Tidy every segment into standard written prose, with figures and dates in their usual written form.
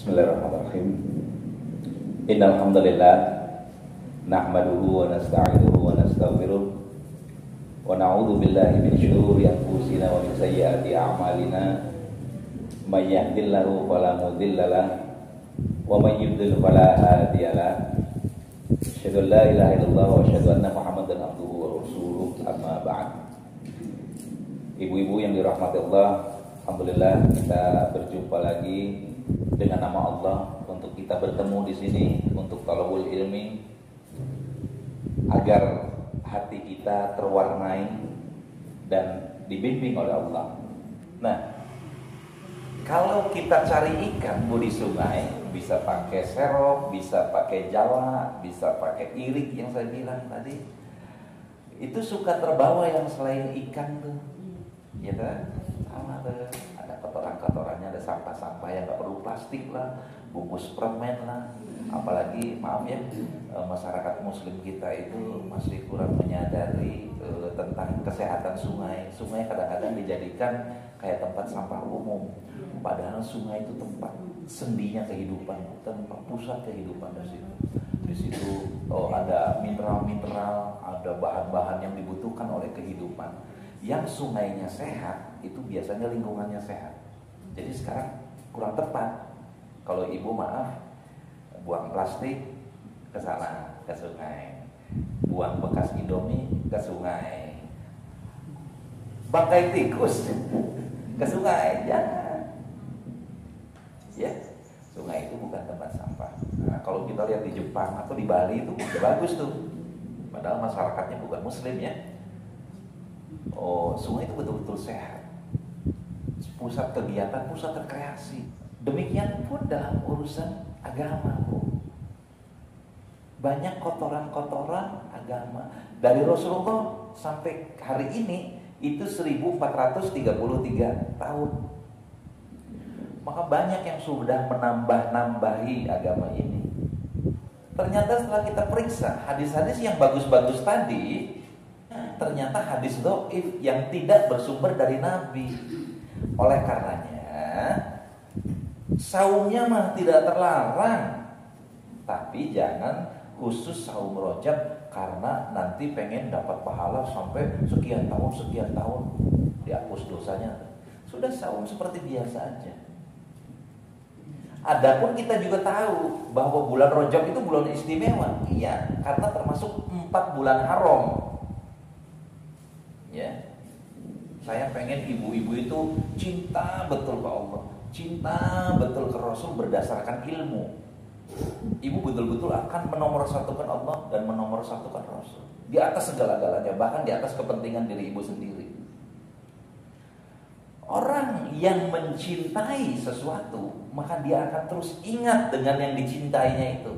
Bismillahirrahmanirrahim. Innal hamdalillah nahmaduhu wa nasta'inuhu wa nastaghfiruh wa na'udzu billahi min shururi anfusina wa min sayyiati a'malina. May yahdihillahu fala mudilla lahu wa may yudlil fala hadiya lahu. Asyhadu an la ilaha illallah wa asyhadu anna Muhammadan abduhu wa rasuluh. Amma ba'd. Ibu-ibu yang dirahmati Allah, alhamdulillah kita berjumpa lagi dengan nama Allah untuk kita bertemu di sini untuk talabul ilmi agar hati kita terwarnai dan dibimbing oleh Allah. Nah, kalau kita cari ikan di sungai bisa pakai serok, bisa pakai jala, bisa pakai irik yang saya bilang tadi. Itu suka terbawa yang selain ikan tuh. Ya kan? Sama tuh. Ada kotoran-kotorannya, ada sampah-sampah yang gak perlu plastik lah, bungkus permen lah. Apalagi maaf ya, masyarakat muslim kita itu masih kurang menyadari tentang kesehatan sungai. Sungai kadang-kadang dijadikan kayak tempat sampah umum. Padahal sungai itu tempat sendinya kehidupan, tempat pusat kehidupan di situ. Di situ ada mineral-mineral, ada bahan-bahan yang dibutuhkan oleh kehidupan. Yang sungainya sehat, itu biasanya lingkungannya sehat. Jadi sekarang kurang tepat kalau ibu maaf buang plastik ke sana, ke sungai, buang bekas Indomie ke sungai, bangkai tikus ke sungai, jangan. Ya, sungai itu bukan tempat sampah. Nah, kalau kita lihat di Jepang atau di Bali itu udah bagus tuh, padahal masyarakatnya bukan muslim ya. Sungai itu betul-betul sehat, pusat kegiatan, pusat rekreasi. Demikian pun dalam urusan agama, Bu. Banyak kotoran-kotoran agama. Dari Rasulullah sampai hari ini itu 1433 tahun. Maka banyak yang sudah menambah-nambahi agama ini. Ternyata setelah kita periksa hadis-hadis yang bagus-bagus tadi, ternyata hadis dhaif yang tidak bersumber dari Nabi. Oleh karenanya saumnya mah tidak terlarang, tapi jangan khusus saum Rajab karena nanti pengen dapat pahala sampai sekian tahun dihapus dosanya. Sudah saum seperti biasa aja. Adapun kita juga tahu bahwa bulan Rajab itu bulan istimewa. Iya, karena termasuk 4 bulan haram. Ya, saya pengen ibu-ibu itu cinta betul ke Allah, cinta betul ke Rasul berdasarkan ilmu. Ibu betul-betul akan menomorsatukan Allah dan menomorsatukan Rasul di atas segala-galanya, bahkan di atas kepentingan diri ibu sendiri. Orang yang mencintai sesuatu, maka dia akan terus ingat dengan yang dicintainya itu.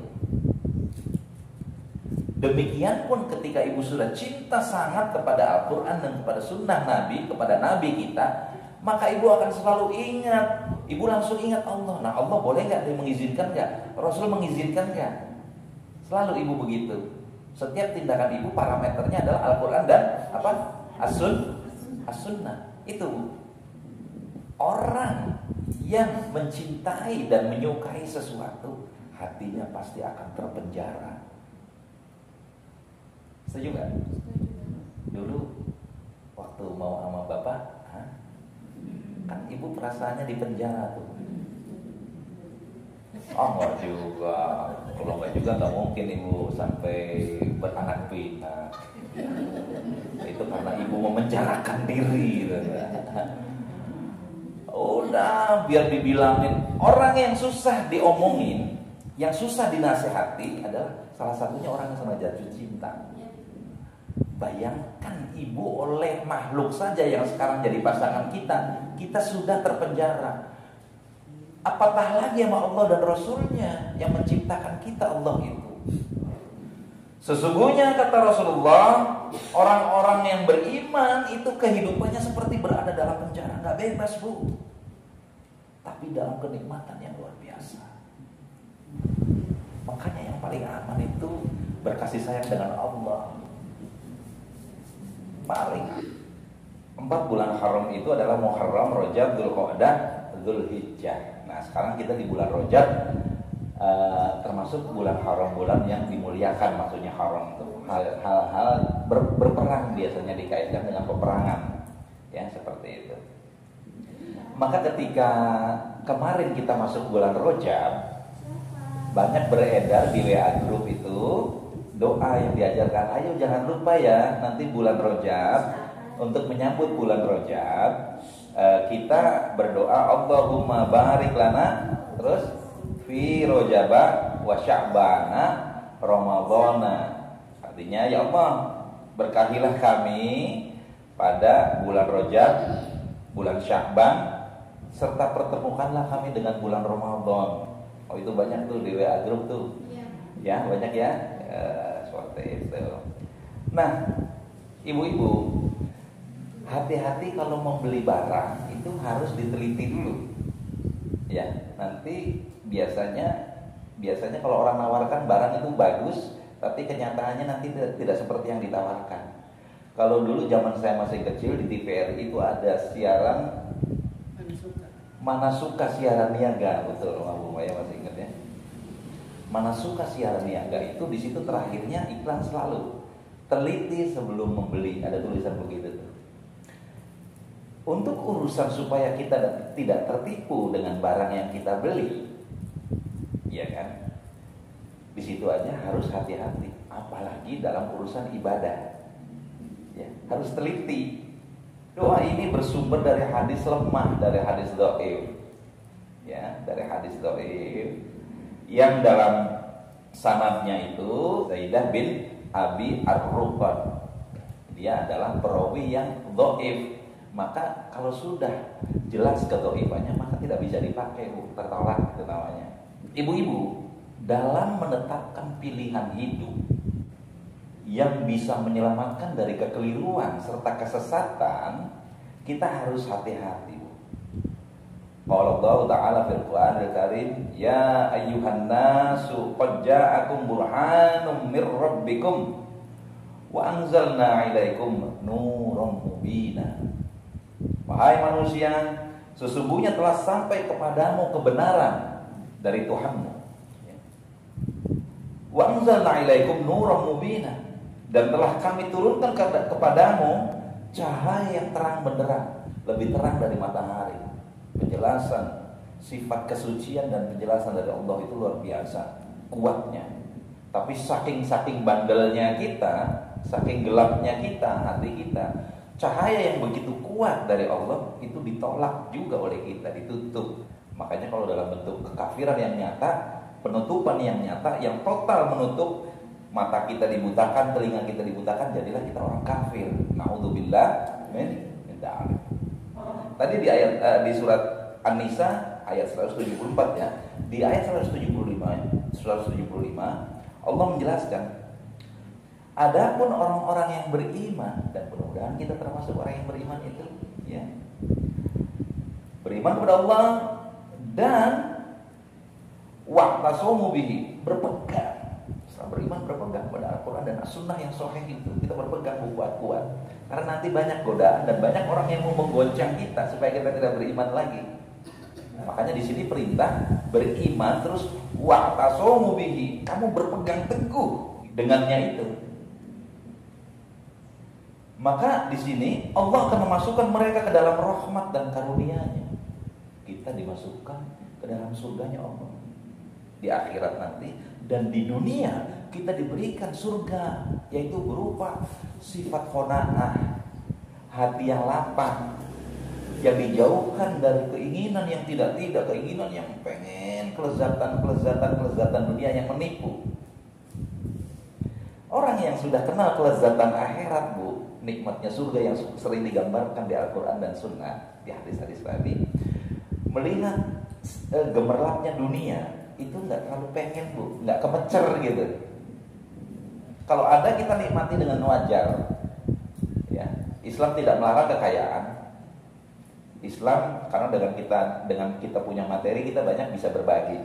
Demikian pun ketika ibu sudah cinta sangat kepada Al-Quran dan kepada sunnah Nabi, kepada Nabi kita, maka ibu akan selalu ingat. Ibu langsung ingat Allah. Nah, Allah boleh gak? Dia mengizinkan gak? Rasul mengizinkan gak? Selalu ibu begitu. Setiap tindakan ibu parameternya adalah Al-Quran dan apa? As-Sunnah. Itu orang yang mencintai dan menyukai sesuatu, hatinya pasti akan terpenjara. Setuju gak? Dulu waktu mau sama bapak, kan ibu perasaannya di penjara tuh. Enggak juga. Kalau enggak juga gak mungkin ibu sampai beranak pinak. Itu karena ibu memenjarakan diri gitu. Udah, biar dibilangin. Orang yang susah diomongin, yang susah dinasehati adalah salah satunya orang yang sama jatuh cinta. Bayangkan ibu oleh makhluk saja yang sekarang jadi pasangan kita, kita sudah terpenjara. Apatah lagi sama Allah dan Rasulnya yang menciptakan kita, Allah itu. Sesungguhnya kata Rasulullah, orang-orang yang beriman itu kehidupannya seperti berada dalam penjara, gak bebas, Bu, tapi dalam kenikmatan yang luar biasa. Makanya yang paling aman itu berkasih sayang dengan Allah. Paling 4 bulan haram itu adalah Muharram, Rajab, Dzulqa'dah, Dzulhijjah. Nah, sekarang kita di bulan Rajab, termasuk bulan haram, bulan yang dimuliakan, maksudnya haram itu hal-hal berperang biasanya dikaitkan dengan peperangan, ya seperti itu. Maka ketika kemarin kita masuk bulan Rajab, banyak beredar di WA grup itu doa yang diajarkan, ayo jangan lupa ya nanti bulan Rajab, untuk menyambut bulan Rajab kita berdoa Allahumma barik lana, terus fi Rajaba wa Sya'bana Ramadhana. Artinya ya Allah, berkahilah kami pada bulan Rajab, bulan Sya'ban, serta pertemukanlah kami dengan bulan Ramadan. Oh itu banyak tuh di WA grup tuh. Ya banyak ya, seperti itu. Nah ibu-ibu, hati-hati kalau membeli barang itu harus diteliti dulu. Ya, nanti biasanya kalau orang nawarkan barang itu bagus, tapi kenyataannya nanti tidak seperti yang ditawarkan. Kalau dulu zaman saya masih kecil di TVRI itu ada siaran Mana Suka siaran niaga, betul Bu Maya masih ingat ya. Mana Suka siaran niaga itu di situ terakhirnya iklan selalu. Teliti sebelum membeli, ada tulisan begitu tuh. Untuk urusan supaya kita tidak tertipu dengan barang yang kita beli, ya kan? Di situ aja harus hati-hati, apalagi dalam urusan ibadah. Ya, harus teliti. Doa ini bersumber dari hadis lemah, dari hadis dhaif. Ya, dari hadis dhaif yang dalam sanadnya itu Zaidah bin Abi Ar-Ruqad. Dia adalah perawi yang dhaif. Maka kalau sudah jelas kedhaifannya maka tidak bisa dipakai, tertolak itu namanya. Ibu-ibu, dalam menetapkan pilihan hidup yang bisa menyelamatkan dari kekeliruan serta kesesatan, kita harus hati-hati. Qala Allah Ta'ala fil Qur'anil Karim, ya ayyuhan nasu qad ja'akum burhanum mir rabbikum wa anzalna ilaikum nuran mubina. Wahai manusia, sesungguhnya telah sampai kepadamu kebenaran dari Tuhanmu. Wa anzalna ilaikum nuran mubina, dan telah kami turunkan kepadamu cahaya yang terang benderang, lebih terang dari matahari. Penjelasan sifat kesucian dan penjelasan dari Allah itu luar biasa kuatnya. Tapi saking bandelnya kita, saking gelapnya kita, hati kita, cahaya yang begitu kuat dari Allah itu ditolak juga oleh kita, ditutup. Makanya kalau dalam bentuk kekafiran yang nyata, penutupan yang nyata, yang total menutup, mata kita dibutakan, telinga kita dibutakan, jadilah kita orang kafir. Na'udzubillah min dzalik. Tadi di ayat di surat An-Nisa ayat 174 ya. Di ayat 175 Allah menjelaskan, adapun orang-orang yang beriman, dan mudah-mudahan kita termasuk orang yang beriman itu ya. Beriman kepada Allah dan wa'tasamu bihi, berpegang. Beriman berpegang pada Al-Quran dan As-Sunnah yang sahih itu, kita berpegang kuat-kuat. Karena nanti banyak godaan dan banyak orang yang mau menggoncang kita supaya kita tidak beriman lagi. Makanya di sini perintah beriman, terus wa'tasamu bihi, kamu berpegang teguh dengannya itu. Maka di sini Allah akan memasukkan mereka ke dalam rahmat dan karunia-Nya. Kita dimasukkan ke dalam surganya Allah di akhirat nanti, dan di dunia kita diberikan surga, yaitu berupa sifat qanaah, hati yang lapang, yang dijauhkan dari keinginan yang tidak-tidak, keinginan yang pengen kelezatan dunia yang menipu. Orang yang sudah kenal kelezatan akhirat, Bu, nikmatnya surga yang sering digambarkan di Al-Quran dan Sunnah, di hadis-hadis tadi, melihat gemerlapnya dunia itu nggak terlalu pengen, Bu, nggak kemecer gitu. Kalau ada kita nikmati dengan wajar. Ya, Islam tidak melarang kekayaan. Islam karena dengan kita punya materi, kita banyak bisa berbagi,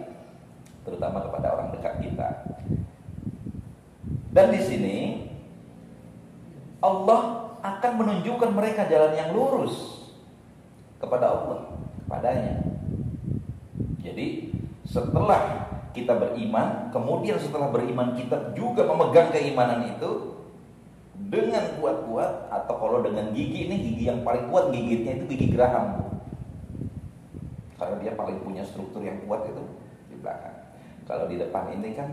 terutama kepada orang dekat kita. Dan di sini Allah akan menunjukkan mereka jalan yang lurus kepada Allah, kepadanya. Jadi setelah kita beriman, kemudian setelah beriman kita juga memegang keimanan itu dengan kuat-kuat, atau kalau dengan gigi, ini gigi yang paling kuat gigitnya itu gigi geraham, karena dia paling punya struktur yang kuat itu di belakang. Kalau di depan ini kan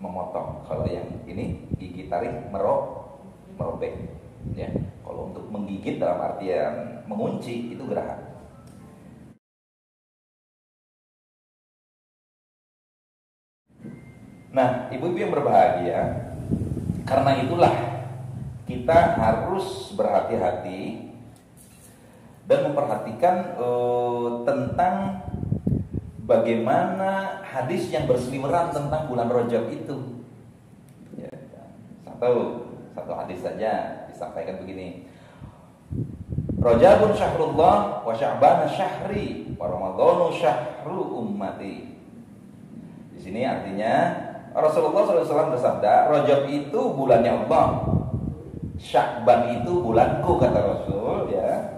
memotong, kalau yang ini gigi tarik merobek ya. Kalau untuk menggigit dalam artian mengunci itu geraham. Nah, ibu-ibu yang berbahagia, karena itulah kita harus berhati-hati dan memperhatikan tentang bagaimana hadis yang berseliweran tentang bulan Rajab itu. Ya, satu hadis saja disampaikan begini: Rajabun syahrullah wa sya'ban syahri wa ramadhanu syahru ummati. Di sini artinya Rasulullah SAW bersabda, Rajab itu bulannya Allah, Sya'ban itu bulanku, kata Rasul ya.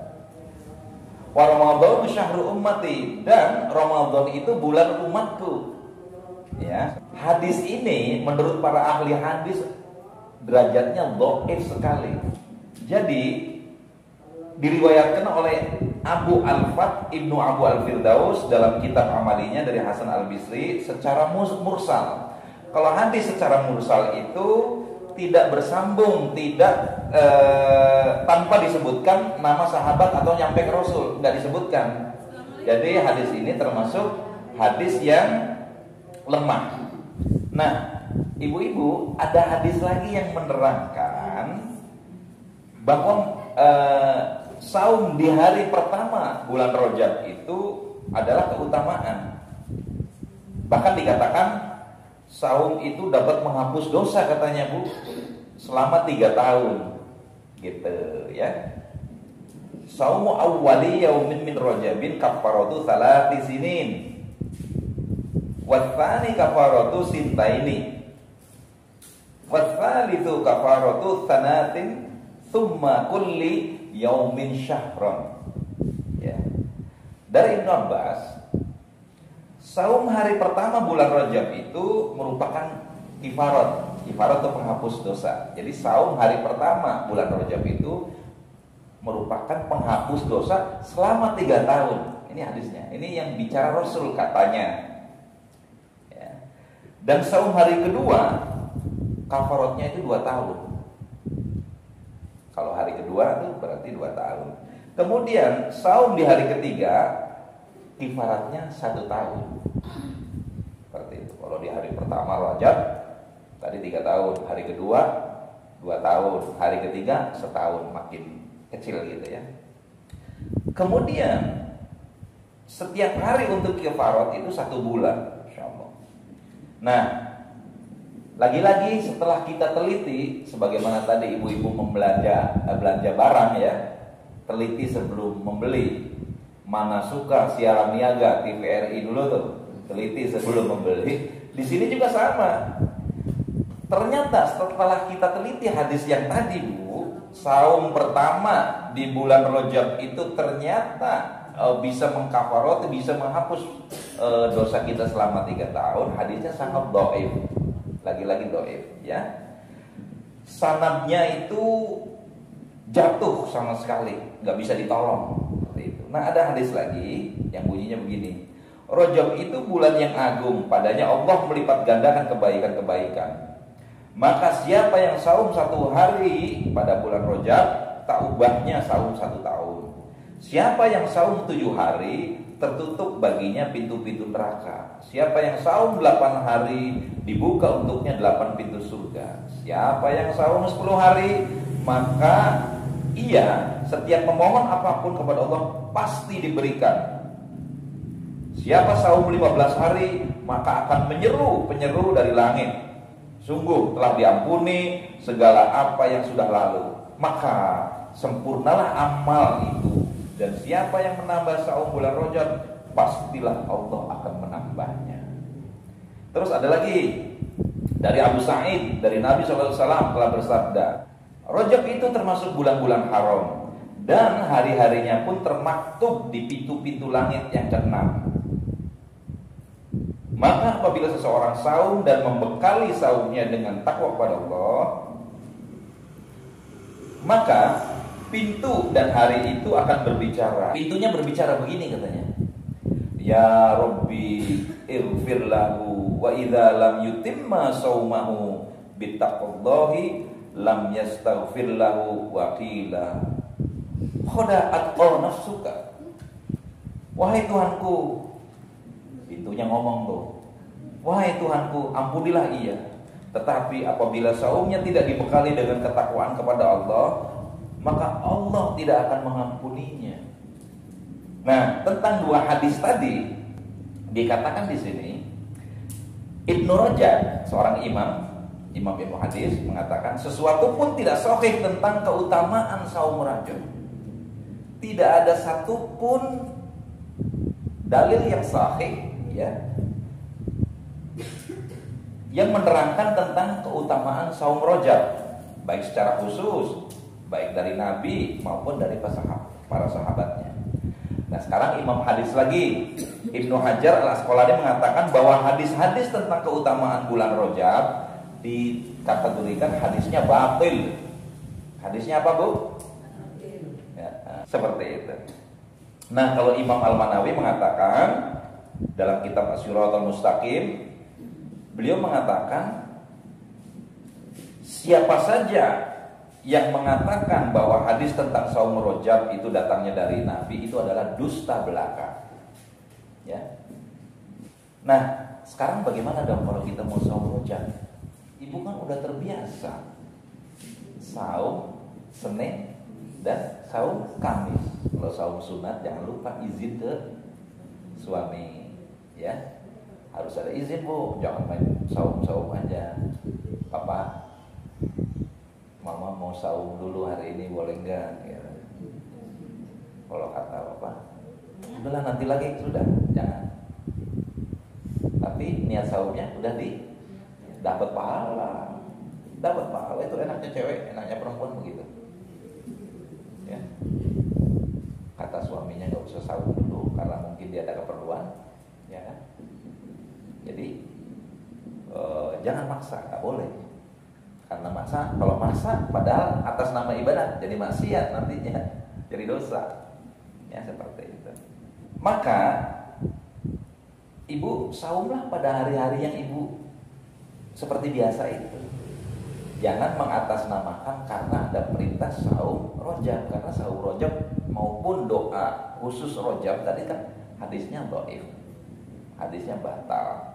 Wa Ramadhan syahru ummati, dan Ramadan itu bulan umatku. Ya. Hadis ini menurut para ahli hadis derajatnya dhaif sekali. Jadi diriwayatkan oleh Abu Al-Fat Ibnu Abu Al-Firdaus dalam kitab amalinya dari Hasan Al-Bisri secara mursal. Kalau hadis secara mursal itu tidak bersambung, tidak tanpa disebutkan nama sahabat atau nyampe ke Rasul, nggak disebutkan. Jadi hadis ini termasuk hadis yang lemah. Nah, ibu-ibu, ada hadis lagi yang menerangkan bahwa saum di hari pertama bulan Rajab itu adalah keutamaan. Bahkan dikatakan saum itu dapat menghapus dosa, katanya Bu, selama 3 tahun gitu ya. Saumu awwali yaumin min Rajabin kafaratu salati sinin watsani kafaratu sintaini watsalitsu kafaratu sanatin thumma kulli yaumin syahron ya. Dari Ibnu Abbas, saum hari pertama bulan Rajab itu merupakan kifarat. Kifarat itu penghapus dosa. Jadi saum hari pertama bulan Rajab itu merupakan penghapus dosa selama 3 tahun. Ini hadisnya. Ini yang bicara Rasul katanya. Ya. Dan saum hari kedua kafaratnya itu 2 tahun. Kalau hari kedua itu berarti 2 tahun. Kemudian saum di hari ketiga kifaratnya 1 tahun. Seperti itu. Kalau di hari pertama Rajab tadi 3 tahun, hari kedua 2 tahun, hari ketiga 1 tahun, makin kecil gitu ya. Kemudian setiap hari untuk kifarat itu 1 bulan, insyaallah. Nah, lagi-lagi setelah kita teliti, sebagaimana tadi ibu-ibu belanja barang ya, teliti sebelum membeli. Mana suka siaran niaga TVRI dulu tuh, teliti sebelum membeli. Di sini juga sama. Ternyata setelah kita teliti hadis yang tadi Bu, saum pertama di bulan Rajab itu ternyata bisa mengkafarat, bisa menghapus dosa kita selama 3 tahun. Hadisnya sangat dhaif. Lagi-lagi dhaif ya. Sanadnya itu jatuh sama sekali, nggak bisa ditolong. Nah, ada hadis lagi yang bunyinya begini: Rajab itu bulan yang agung, padanya Allah melipat gandakan kebaikan-kebaikan. Maka siapa yang saum 1 hari pada bulan Rajab, tak ubahnya saum 1 tahun. Siapa yang saum 7 hari, tertutup baginya pintu-pintu neraka. Siapa yang saum 8 hari, dibuka untuknya 8 pintu surga. Siapa yang saum 10 hari, maka ia setiap memohon apapun kepada Allah pasti diberikan. Siapa saum 15 hari, maka akan menyeru penyeru dari langit, sungguh telah diampuni segala apa yang sudah lalu. Maka sempurnalah amal itu. Dan siapa yang menambah saum bulan Rajab, pastilah Allah akan menambahnya. Terus ada lagi dari Abu Sa'id, dari Nabi SAW telah bersabda, Rajab itu termasuk bulan-bulan haram, dan hari-harinya pun termaktub di pintu-pintu langit yang ke-6. Maka apabila seseorang saum dan membekali saumnya dengan takwa kepada Allah, maka pintu dan hari itu akan berbicara. Pintunya berbicara begini katanya. Ya Rabbi ighfir lahu wa idza lam yutimma saumahu bittaqwallahi lam yastaghfir lahu wa qila khada'at nafsuka. Wahai Tuhanku, pintunya ngomong tuh. Wahai Tuhanku, ampunilah ia. Tetapi apabila saumnya tidak dibekali dengan ketakwaan kepada Allah, maka Allah tidak akan mengampuninya. Nah, tentang dua hadis tadi dikatakan di sini, Ibnu Rajab, seorang imam ilmu hadis, mengatakan sesuatu pun tidak sahih tentang keutamaan saum Rajab. Tidak ada satupun dalil yang sahih, ya, yang menerangkan tentang keutamaan saum Rajab, baik secara khusus, baik dari Nabi maupun dari para sahabatnya. Nah, sekarang imam hadis lagi, Ibnu Hajar Al-Asqalani mengatakan bahwa hadis-hadis tentang keutamaan bulan Rajab dikategorikan hadisnya batil. Hadisnya apa, Bu? Ya, seperti itu. Nah, kalau Imam Al-Manawi mengatakan dalam kitab As-Siratal Mustaqim, beliau mengatakan siapa saja yang mengatakan bahwa hadis tentang saum Rajab itu datangnya dari Nabi, itu adalah dusta belaka. Ya. Nah, sekarang bagaimana dong kalau kita mau saum Rajab? Ibu kan udah terbiasa saum Senin dan saum Kamis. Kalau saum sunat jangan lupa izin ke suami, ya. Harus ada izin, Bu. Jangan main saum-saum aja. Papa, Mama mau saum dulu hari ini, boleh enggak? Ya. Kalau kata Bapak, udahlah nanti lagi, sudah, jangan. Tapi niat saumnya udah dapat pahala. Dapat pahala, itu enaknya cewek, enaknya perempuan begitu. Ya. Kata suaminya nggak usah saum dulu karena mungkin dia ada keperluan, ya kan? Jadi jangan maksa, nggak boleh. Karena kalau maksa padahal atas nama ibadah jadi maksiat, nantinya jadi dosa. Ya, seperti itu. Maka ibu saumlah pada hari-hari yang ibu seperti biasa itu. Jangan mengatasnamakan karena ada perintah saum Rajab, karena saum Rajab maupun doa khusus Rajab tadi kan hadisnya dhaif. Hadisnya batal.